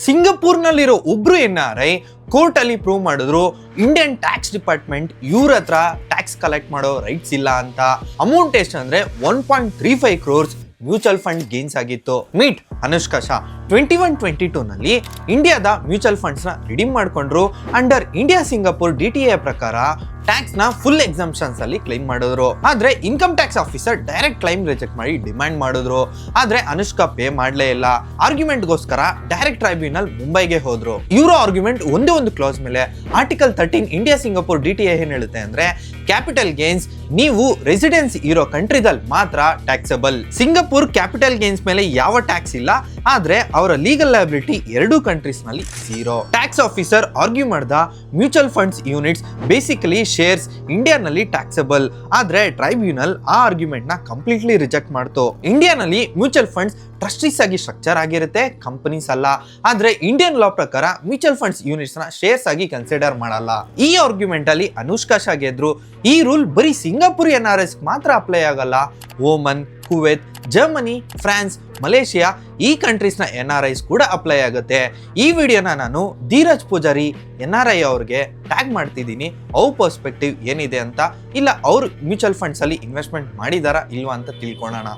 ಸಿಂಗಪೂರ್ನಲ್ಲಿರೋ ಒಬ್ರು NRI court ಅಲ್ಲಿ prove ಮಾಡಿದ್ರು ಇಂಡಿಯನ್ ಟ್ಯಾಕ್ಸ್ ಡಿಪಾರ್ಟ್ಮೆಂಟ್ ಇವ್ರ ಹತ್ರ ಟ್ಯಾಕ್ಸ್ ಕಲೆಕ್ಟ್ ಮಾಡೋ ರೈಟ್ಸ್ ಇಲ್ಲ ಅಂತ. ಅಮೌಂಟ್ ಎಷ್ಟು ಅಂದ್ರೆ 1.35 crores ಮ್ಯೂಚುವಲ್ ಫಂಡ್ ಗೇನ್ಸ್ ಆಗಿತ್ತು. ಮೀಟ್ ಅನುಷ್ಕಾ ಶಾ 21-22 ನಲ್ಲಿ ಇಂಡಿಯಾದ ಮ್ಯೂಚುವಲ್ ಫಂಡ್ಸ್ ನ ರಿಡೀಮ್ ಮಾಡ್ಕೊಂಡ್ರು. ಅಂಡರ್ ಇಂಡಿಯಾ ಸಿಂಗಾಪುರ್ DTA ಪ್ರಕಾರ ಟ್ಯಾಕ್ಸ್ ನ ಫುಲ್ ಎಕ್ಸಾಮ್ಷನ್ಸ್ ಅಲ್ಲಿ ಕ್ಲೈಮ್ ಮಾಡಿದ್ರು. ಆದ್ರೆ income tax officer direct claim reject ಮಾಡಿ ಡಿಮ್ಯಾಂಡ್ ಮಾಡಿದ್ರು. ಆದ್ರೆ ಅನುಷ್ಕಾ ಪೇ ಮಾಡ್ಲೇ ಇಲ್ಲ. ಆರ್ಗ್ಯುಮೆಂಟ್ ಗೋಸ್ಕರ ಡೈರೆಕ್ಟ್ ಟ್ರೈಬ್ಯುನಲ್ ಮುಂಬೈಗೆ ಹೋದ್ರು. ಇವರ ಆರ್ಗ್ಯುಮೆಂಟ್ ಒಂದೇ ಒಂದು ಕ್ಲಾಸ್ ಮೇಲೆ ಆರ್ಟಿಕಲ್ 13 ಇಂಡಿಯಾ ಸಿಂಗಾಪುರ್ DTA ಏನ್ ಹೇಳುತ್ತೆ ಅಂದ್ರೆ ಕ್ಯಾಪಿಟಲ್ ಗೇನ್ಸ್ ನೀವು ರೆಸಿಡೆನ್ಸ್ ಇರೋ ಕಂಟ್ರಿದಲ್ಲಿ ಮಾತ್ರ ಟ್ಯಾಕ್ಸಬಲ್. ಸಿಂಗಾಪುರ್ ಕ್ಯಾಪಿಟಲ್ ಗೇನ್ಸ್ ಮೇಲೆ ಯಾವ ಟ್ಯಾಕ್ಸ್ ಇಲ್ಲ, ಆದ್ರೆ ಅವರ ಲೀಗಲ್ ಲಯಬಿಲಿಟಿ ಎರಡೂ ಕಂಟ್ರೀಸ್ ನಲ್ಲಿ 0. ಟ್ಯಾಕ್ಸ್ ಆಫೀಸರ್ ಆರ್ಗ್ಯೂ ಮಾಡ್ದ mutual funds units basically shares ಇಂಡಿಯಾನಲ್ಲಿ ಟ್ಯಾಕ್ಸಬಲ್. ಆದ್ರೆ ಟ್ರೈಬ್ಯುನಲ್ ಆ ಆರ್ಗ್ಯುಮೆಂಟ್ ನ ಕಂಪ್ಲೀಟ್ಲಿ ರಿಜೆಕ್ಟ್ ಮಾಡ್ತು. ಇಂಡಿಯಾನಲ್ಲಿ ಮ್ಯೂಚುವಲ್ ಫಂಡ್ಸ್ ಟ್ರಸ್ಟೀಸ್ ಆಗಿ ಸ್ಟ್ರಕ್ಚರ್ ಆಗಿರುತ್ತೆ, ಕಂಪನೀಸ್ ಅಲ್ಲ. ಆದ್ರೆ ಇಂಡಿಯನ್ ಲಾ ಪ್ರಕಾರ ಮ್ಯೂಚುವಲ್ ಫಂಡ್ಸ್ ಯೂನಿಟ್ಸ್ ನ ಶೇರ್ಸ್ ಆಗಿ ಕನ್ಸಿಡರ್ ಮಾಡಲ್ಲ. ಈ ಆರ್ಗ್ಯುಮೆಂಟ್ ಅಲ್ಲಿ ಅನುಷ್ಕಾ ಶಾ ಗೆದ್ರು. ಈ ರೂಲ್ ಬರೀ ಸಿಂಗಾಪುರ್ NRIs ಮಾತ್ರ ಅಪ್ಲೈ ಆಗಲ್ಲ. Oman, Kuwait, Germany, France, Malaysia ಈ ಕಂಟ್ರೀಸ್ನ NRIs ಕೂಡ ಅಪ್ಲೈ ಆಗುತ್ತೆ. ಈ ವಿಡಿಯೋನ ನಾನು ಧೀರಜ್ ಪೂಜಾರಿ NRI ಅವ್ರಿಗೆ ಟ್ಯಾಗ್ ಮಾಡ್ತಿದ್ದೀನಿ. ಅವ್ರ ಪರ್ಸ್ಪೆಕ್ಟಿವ್ ಏನಿದೆ ಅಂತ, ಇಲ್ಲ ಅವ್ರು ಮ್ಯೂಚುವಲ್ ಫಂಡ್ಸ್ ಅಲ್ಲಿ ಇನ್ವೆಸ್ಟ್ಮೆಂಟ್ ಮಾಡಿದಾರಾ ಇಲ್ವಾ ಅಂತ ತಿಳ್ಕೊಳ್ಳೋಣ.